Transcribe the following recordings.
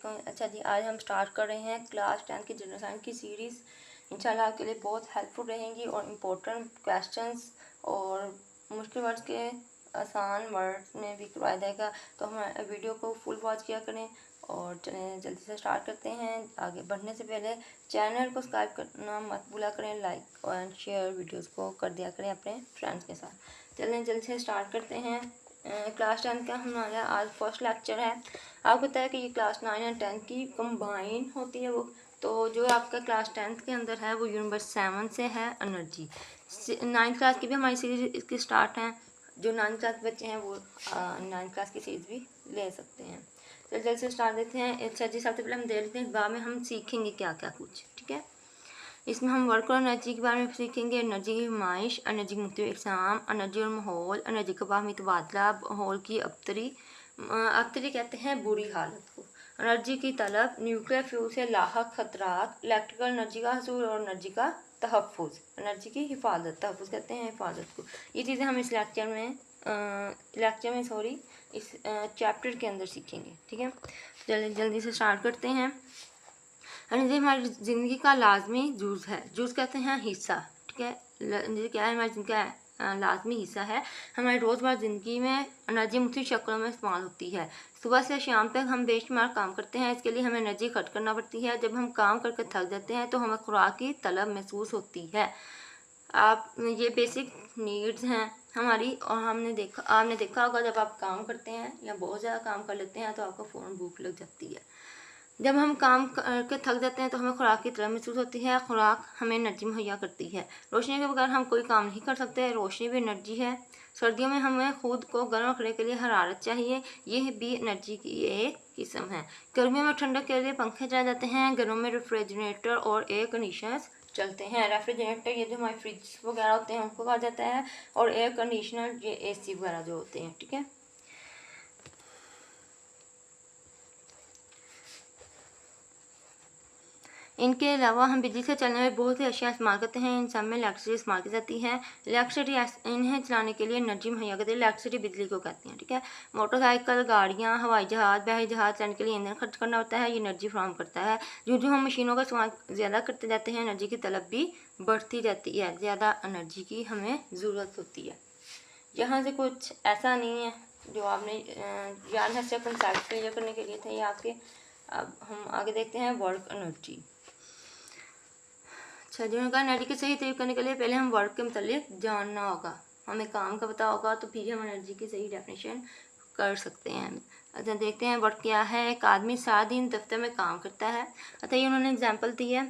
अलैकुम। अच्छा जी, आज हम स्टार्ट कर रहे हैं क्लास 10 की जनरल साइंस की सीरीज़। इंशाल्लाह आपके लिए बहुत हेल्पफुल रहेंगी और इम्पोर्टेंट क्वेश्चंस और मुश्किल वर्ड्स के आसान वर्ड्स में भी करवाया जाएगा। तो हमारे वीडियो को फुल वॉच किया करें और चलें जल्दी से स्टार्ट करते हैं। आगे बढ़ने से पहले चैनल को सब्सक्राइब करना मत भूला करें, लाइक और शेयर वीडियोज़ को कर दिया करें अपने फ्रेंड्स के साथ। चलें जल्दी से स्टार्ट करते हैं। क्लास 10 का हमारा आज फर्स्ट लेक्चर है। आपको पता है कि ये क्लास 9 एंड 10 की कंबाइन होती है बुक। तो जो आपका क्लास 10 के अंदर है वो यूनिट 7 से है एनर्जी। 9th क्लास की भी हमारी सीरीज इसकी स्टार्ट है। जो 9th क्लास के बच्चे हैं वो 9th क्लास की सीरीज भी ले सकते हैं। तो जल्दी से स्टार्ट देते हैं। अच्छा जी, सबसे पहले हम देख लेते हैं बाद में हम सीखेंगे क्या क्या कुछ, ठीक है। इसमें हम वर्क और एनर्जी के बारे में सीखेंगे। एनर्जी की नुमाइश, एनर्जी की मुख्तलिफ इक़साम, एनर्जी और माहौल, एनर्जी का बाहमी तबादला, माहौल की अबतरी। अबतरी कहते हैं बुरी हालत को। एनर्जी की तलब, न्यूक्लियर फ्यूल से लाहक खतरात, इलेक्ट्रिकल एनर्जी का हसूल और एनर्जी का तहफ़्फ़ुज़, एनर्जी की हिफाजत, तहफ़्फ़ुज़ कहते हैं हिफाजत को। ये चीज़ें हम इस इस चैप्टर के अंदर सीखेंगे, ठीक है। जल्दी से स्टार्ट करते हैं। एनर्जी हमारी ज़िंदगी का लाजमी जुज़ है। जुज़ कहते हैं हिस्सा, ठीक है। एनर्जी क्या है? हमारी ज़िंदगी का लाजमी हिस्सा है। हमारी रोज़मर्रा ज़िंदगी में एनर्जी मुख्तलिफ शक्लों में इस्तेमाल होती है। सुबह से शाम तक हम बेशुमार काम करते हैं, इसके लिए हमें एनर्जी खर्च करना पड़ती है। जब हम काम करके थक जाते हैं तो हमें खुराक की तलब महसूस होती है। ये बेसिक नीड्स हैं हमारी। और आपने देखा होगा जब आप काम करते हैं या बहुत ज़्यादा काम कर लेते हैं तो आपको फ़ौरन भूख लग जाती है। जब हम काम करके थक जाते हैं तो हमें खुराक की तरह महसूस होती है। खुराक हमें एनर्जी मुहैया करती है। रोशनी के बगैर हम कोई काम नहीं कर सकते। रोशनी भी एनर्जी है। सर्दियों में हमें खुद को गर्म रखने के लिए हरारत चाहिए, यह भी एनर्जी की एक किस्म है। गर्मियों में ठंडक के लिए पंखे चलाए जाते हैं। घरों में रेफ्रिजरेटर और एयर कंडीशनर्स चलते हैं। रेफ्रिजरेटर ये जो हमारे फ्रिज वगैरह होते हैं उनको कहा जाता है, और एयर कंडीशनर ये AC वगैरह जो होते हैं, ठीक है। इनके अलावा हम बिजली से चलने में बहुत सी अशिया इस्तेमाल करते हैं। इन सब में इलेक्ट्रिसिटी इस्तेमाल की जाती है। इलेक्ट्रिसिटी इन्हें चलाने के लिए एनर्जी मुहैया करती है। इलेक्ट्रिसिटी बिजली को कहते हैं, ठीक है। मोटरसाइकिल, गाड़ियाँ, हवाई जहाज़, बहरी जहाज़ चलाने के लिए ईंधन खर्च करना होता है। ये एनर्जी फ्राहम करता है। जो हम मशीनों का इस्तेमाल ज़्यादा करते जाते हैं एनर्जी की तलब भी बढ़ती जाती है। ज़्यादा एनर्जी की हमें ज़रूरत होती है। यहाँ से कुछ ऐसा नहीं है जो आपने याद है, सिर्फ कंसेप्ट क्लियर करने के लिए थे ये आपके। अब हम आगे देखते हैं वर्क एनर्जी। अच्छा, जो का एनर्जी के सही तरीके करने के लिए पहले हम वर्क के मतलब जानना होगा। हमें काम का पता होगा तो फिर हम एनर्जी की सही डेफिनेशन कर सकते हैं। अच्छा, देखते हैं वर्क क्या है। एक आदमी सारा दिन दफ्तर में काम करता है। अच्छा, ये उन्होंने एग्जांपल दी है।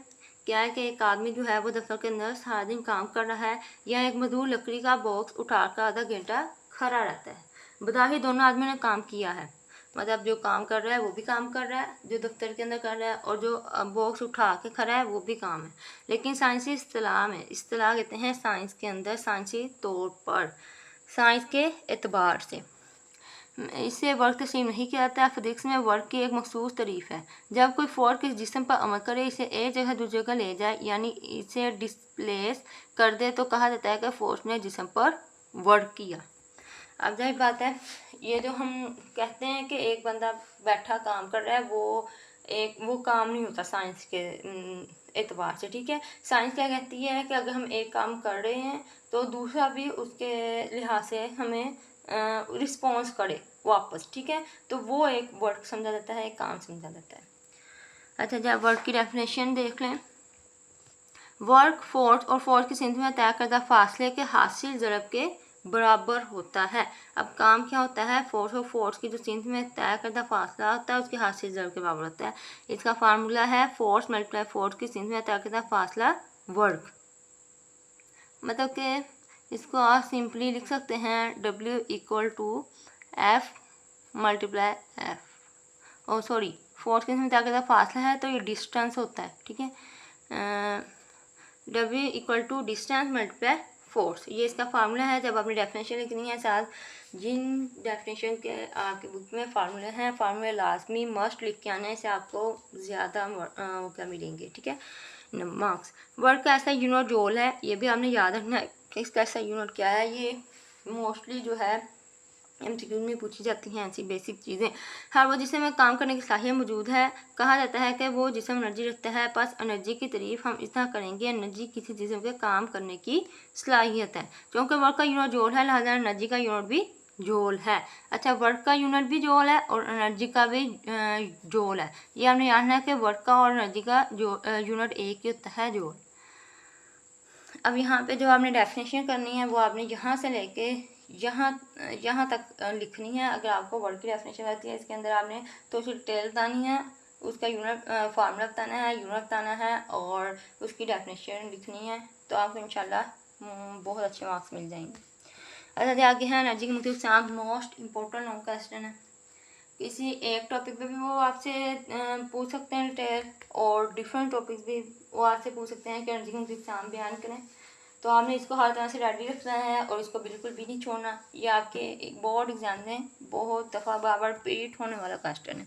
क्या है कि एक आदमी जो है वो दफ्तर के अंदर सारा दिन काम कर रहा है, या एक मजदूर लकड़ी का बॉक्स उठाकर आधा घंटा खड़ा रहता है। बधाई, दोनों आदमी ने काम किया है। मतलब जो काम कर रहा है वो भी काम कर रहा है, जो दफ्तर के अंदर कर रहा है, और जो बॉक्स उठा के खड़ा है वो भी काम है। लेकिन साइंसी इस्तिलाह में, इस्तिलाह कहते हैं साइंस के अंदर साइंसी तौर पर, साइंस के एतबार से इससे वर्क तस्लीम नहीं किया जाता है। फिजिक्स में वर्क की एक मखसूस तारीफ है। जब कोई फोर्स किसी जिस्म पर अमल करे, इसे एक जगह दूसरी जगह ले जाए, यानी इसे डिस्प्लेस कर दे, तो कहा जाता है कि फोर्स ने जिस्म पर वर्क किया। अब जाहिर बात है, ये जो हम कहते हैं कि एक बंदा बैठा काम कर रहा है, वो काम नहीं होता साइंस के एतबार से, ठीक है। साइंस क्या कहती है कि अगर हम एक काम कर रहे हैं तो दूसरा भी उसके लिहाज से हमें रिस्पॉन्स करे वापस, ठीक है। तो वो एक वर्क समझा जाता है, एक काम समझा जाता है। अच्छा, जब वर्क की डेफिनेशन देख लें। वर्क फोर्स और फोर्स की सिंध में तय करदा फासले के हासिल ज़रब के बराबर होता है। अब काम क्या होता है? फोर्स और फोर्स की जो सिंध में तय करदा फासला होता है उसके हासिल ज़रब के बराबर होता है। इसका फार्मूला है फोर्स मल्टीप्लाई फोर्स की सिंध में तय करदा फासला वर्क। मतलब कि इसको आप सिंपली लिख सकते हैं W = F मल्टीप्लाई F। ओ सॉरी, फोर्स की सिंध में तय करदा फासला है तो ये डिस्टेंस होता है, ठीक है। W = डिस्टेंस मल्टीप्लाई फोर्स, ये इसका फार्मूला है। जब आपने डेफिनेशन लिखनी है, साथ जिन डेफिनेशन के आपके बुक में फार्मूले हैं, फार्मूले लाजमी मस्ट लिख के आना है, इससे आपको ज़्यादा क्या मिलेंगे, ठीक है, मार्क्स। वर्क का ऐसा यूनिट जूल है, ये भी आपने याद रखना है कि इसका ऐसा यूनिट क्या है। ये मोस्टली जो है MCQ में पूछी जाती हैं ऐसी बेसिक चीज़ें। हर वो जिसम में काम करने की सलाहियत मौजूद है, कहा जाता है कि वो जिसम एनर्जी रखता है। पास एनर्जी की तारीफ हम इस तरह करेंगे, एनर्जी किसी जिसम के काम करने की सलाहियत है। क्योंकि वर्क का यूनिट जूल है, लिहाजा एनर्जी का यूनिट भी जूल है। अच्छा, वर्क का यूनिट भी जूल है और एनर्जी का भी जूल है। ये हमने याद है कि वर्क का और एनर्जी का जो यूनिट एक ही होता है, जूल। अब यहाँ पे जो आपने डेफिनेशन करनी है वो आपने यहाँ से लेके यहाँ तक लिखनी है। अगर आपको वर्ड की डेफिनेशन आती है, इसके अंदर आपने तो उसकी डिटेल बतानी है, उसका यूनिट फार्मूला बताना है, यूनिट बताना है और उसकी डेफिनेशन लिखनी है, तो आपको इंशाल्लाह बहुत अच्छे मार्क्स मिल जाएंगे। अच्छा, आगे है एनर्जी के मुख्तलिफ अक़साम। मोस्ट इम्पोर्टेंट लॉन्ग क्वेश्चन है। किसी एक टॉपिक पे भी वो आपसे पूछ सकते हैं डिटेल, और डिफरेंट टॉपिक्स भी वो आपसे पूछ सकते हैं कि एनर्जी के मुख्तलिफ अक़साम बयान करें। तो आपने इसको हर तरह से रेडी रखना है और इसको बिल्कुल भी नहीं छोड़ना। ये आपके एक बोर्ड एग्जाम में बहुत दफ़ा बार रिपीट होने वाला क्वेश्चन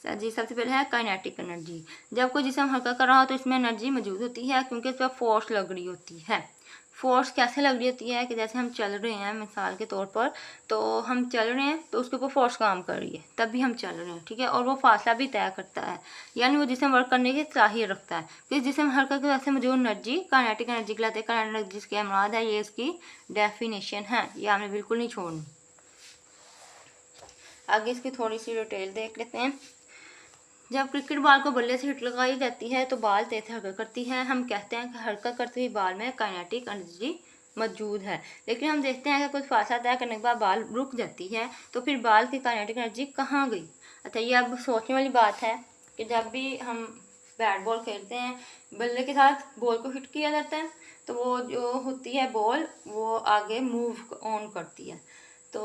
है। जी, सबसे पहले है काइनेटिक एनर्जी। जब कोई जिसम हल्का कर रहा हो तो इसमें एनर्जी मौजूद होती है, क्योंकि इस पर फोर्स लग रही होती है। फोर्स कैसे लग रही होती है कि जैसे हम चल रहे हैं, मिसाल के तौर पर, तो हम चल रहे हैं तो उसके ऊपर फोर्स काम कर रही है, तब भी हम चल रहे हैं, ठीक है। और वो फासला भी तय करता है, यानी वो जिसम वर्क करने की सलाहियत रखता है। कि जिसम हल्का की वजह से मौजूद एनर्जी काइनेटिक एनर्जी कहलाते हैं। काइनेटिक एनर्जी जिसके मुराद है, ये इसकी डेफिनेशन है, ये हमें बिल्कुल नहीं छोड़नी। आगे इसकी थोड़ी सी डिटेल देख लेते हैं। जब क्रिकेट बॉल को बल्ले से हिट लगाई जाती है तो बॉल तेज से हरकत करती है। हम कहते हैं कि हरकत करती हुई बॉल में काइनेटिक एनर्जी मौजूद है। लेकिन हम देखते हैं कि कुछ फासला तय करने के बाद बॉल रुक जाती है, तो फिर बॉल की काइनेटिक एनर्जी कहाँ गई? अच्छा, ये अब सोचने वाली बात है कि जब भी हम बैट बॉल खेलते हैं, बल्ले के साथ बॉल को हिट किया जाता है, तो वो जो होती है बॉल, वो आगे मूव ऑन करती है। तो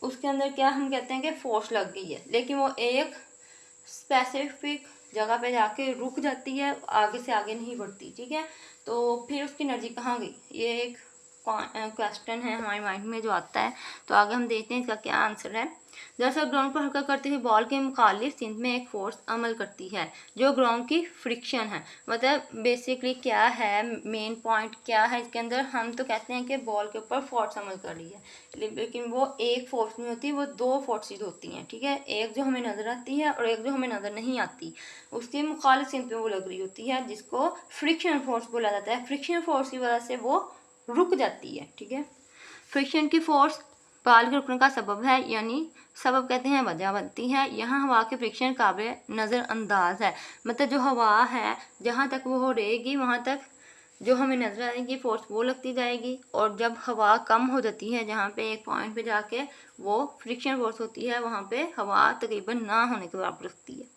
उसके अंदर क्या हम कहते हैं कि फोर्स लग गई है, लेकिन वो एक स्पेसिफिक जगह पे जाके रुक जाती है, आगे से आगे नहीं बढ़ती, ठीक है। तो फिर उसकी एनर्जी कहाँ गई? ये एक क्वेश्चन है हमारे माइंड में जो आता है। तो आगे हम देखते हैं इसका क्या आंसर है। दरअसल ग्राउंड पर हरकत करती हुई बॉल के मुखालिफ सिंध में एक फोर्स अमल करती है, जो ग्राउंड की फ्रिक्शन है। मतलब बेसिकली क्या है, मेन पॉइंट क्या है इसके अंदर? हम तो कहते हैं कि बॉल के ऊपर फोर्स अमल कर रही है, लेकिन वो एक फोर्स नहीं होती, वो दो फोर्सेज होती हैं, ठीक है। एक जो हमें नज़र आती है और एक जो हमें नज़र नहीं आती। उसके मुखालिफ सिंध पे वो लग रही होती है, जिसको फ्रिक्शन फोर्स बोला जाता है। फ्रिक्शन फोर्स की वजह से वो रुक जाती है, ठीक है। फ्रिक्शन की फोर्स बॉल के रुकने का सबब है, यानी सबब कहते हैं वजह बनती है। यहाँ हवा के फ्रिक्शन काबिल नज़रअंदाज है। मतलब जो हवा है, जहाँ तक वो रहेगी वहाँ तक जो हमें नज़र आएगी फोर्स वो लगती जाएगी, और जब हवा कम हो जाती है, जहाँ पे एक पॉइंट पे जाके वो फ्रिक्शन फोर्स होती है, वहाँ पे हवा तकरीबन ना होने के बराबर लगती है।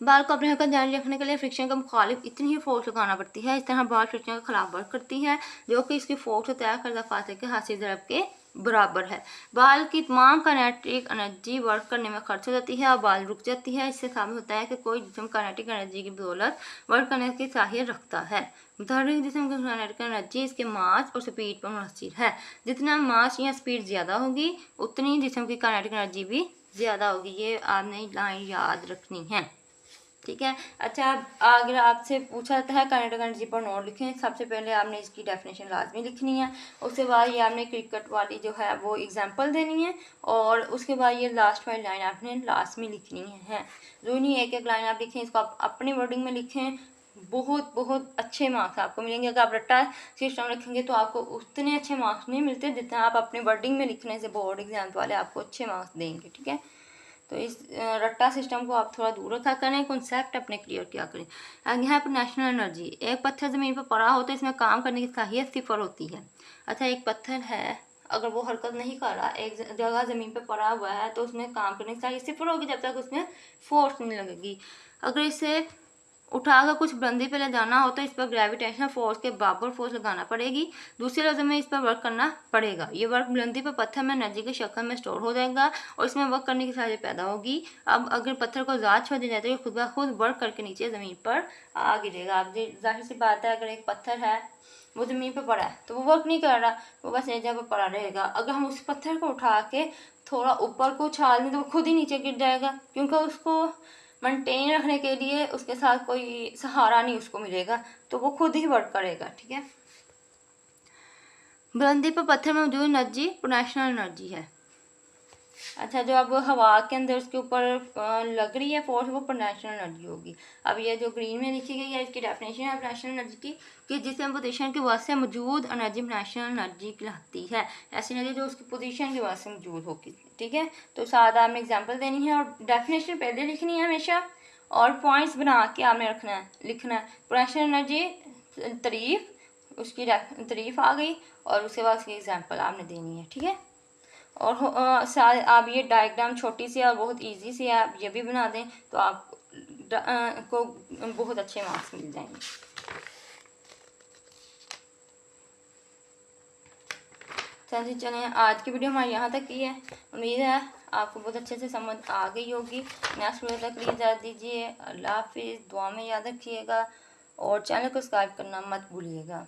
बाल को अपने हरकत जारी रखने के लिए फ्रिक्शन के मुखालिफ इतनी ही फोर्स लगाना पड़ती है। इस तरह बाल फ्रिक्शन के खिलाफ वर्क करती है, जो कि इसकी फोर्स से तय करदा फासले के हासिल ज़रब के बराबर है। बाल की तमाम काइनेटिक एनर्जी वर्क करने में खर्च हो जाती है और बाल रुक जाती है। इससे साबित होता है कि कोई जिस्म काइनेटिक एनर्जी की बदौलत वर्क करने की साहियत रखता है। मुतहर्रिक जिस्म की काइनेटिक एनर्जी इसके मास और स्पीड पर मुनहसर है। जितना मास या स्पीड ज़्यादा होगी, उतनी जिस्म की काइनेटिक एनर्जी भी ज़्यादा होगी। ये आपने लाइन याद रखनी है, ठीक है। अच्छा, अगर आपसे पूछा जाता है काइनेटिक एनर्जी पर नोट लिखें, सबसे पहले आपने इसकी डेफिनेशन लाजमी लिखनी है। उसके बाद ये आपने क्रिकेट वाली जो है वो एग्जांपल देनी है, और उसके बाद ये लास्ट वाली लाइन आपने लास्ट में लिखनी है। जो नहीं एक एक लाइन आप लिखें, इसको आप अपनी वर्डिंग में लिखें। बहुत बहुत अच्छे मार्क्स आपको मिलेंगे। अगर आप रट्टा सिस्टम रखेंगे तो आपको उतने अच्छे मार्क्स नहीं मिलते जितना आप अपने वर्डिंग में लिखने से बोर्ड एग्जाम वाले आपको अच्छे मार्क्स देंगे, ठीक है। तो इस रट्टा सिस्टम को आप थोड़ा दूर रखा करें, कॉन्सेप्ट अपने क्लियर किया करें। यहाँ पर नेशनल एनर्जी, एक पत्थर ज़मीन पर पड़ा हो तो इसमें काम करने की सलाहियत सिफर होती है। अच्छा, एक पत्थर है, अगर वो हरकत नहीं कर रहा, एक जगह ज़मीन पर पड़ा हुआ है, तो उसमें काम करने की सलाहियत सिफर होगी जब तक उसमें फोर्स नहीं लगेगी। अगर इसे उठाकर कुछ बुलंदी पे ले जाना हो तो इस पर ग्रेविटेशनल फोर्स के बराबर फोर्स लगाना पड़ेगी। दूसरे लफ्ज़ों में इस पर वर्क करना पड़ेगा। ये वर्क बुलंदी पर पत्थर में एनर्जी की शक्ल में स्टोर हो जाएगा और इसमें वर्क करने की सलाहियत पैदा होगी। अब अगर पत्थर को ज़्यादा छोड़ दिया जाए तो ये खुद ब खुद वर्क करके नीचे ज़मीन पर आ गिरेगा। अब जाहिर सी बात है, अगर एक पत्थर है वो ज़मीन पर पड़ा है तो वो वर्क नहीं कर रहा, वो बस एक जगह पड़ा रहेगा। अगर हम उस पत्थर को उठा के थोड़ा ऊपर को उछाल दें तो वो खुद ही नीचे गिर जाएगा, क्योंकि उसको मेंटेन रखने के लिए उसके साथ कोई सहारा नहीं उसको मिलेगा, तो वो खुद ही वर्क करेगा, ठीक है। बुलंदी पर पत्थर में मौजूद एनर्जी पोटेंशियल एनर्जी है। अच्छा, जो अब हवा के अंदर उसके ऊपर लग रही है फोर्स, वो पोटेंशियल एनर्जी होगी। अब ये जो ग्रीन में लिखी गई है, इसकी डेफिनेशन है पोटेंशियल एनर्जी की कि जिसमें पोजीशन की वजह से मौजूद एनर्जी पोटेंशियल एनर्जी कहलाती है। ऐसी एनर्जी जो उसकी पोजीशन की वजह से मौजूद होगी। ठीक है, तो साथ आपने एग्जांपल देनी है और डेफिनेशन पहले लिखनी है हमेशा, और पॉइंट्स बना के आपने लिखना है। पोटेंशियल एनर्जी तारीफ, उसकी तारीफ आ गई, और उसके बाद उसकी एग्जांपल आपने देनी है। ठीक है, और आप ये डायग्राम छोटी सी और बहुत इजी सी है, आप ये भी बना दें तो आप को बहुत अच्छे मार्क्स मिल जाएंगे। चलिए चलें, आज की वीडियो हमारी यहाँ तक की है। उम्मीद है आपको बहुत अच्छे से समझ आ गई होगी। नेक्स्ट वीडियो तक के लिए इजाज़त दीजिए। अल्लाह हाफिज़, दुआ में याद रखिएगा और चैनल को सब्सक्राइब करना मत भूलिएगा।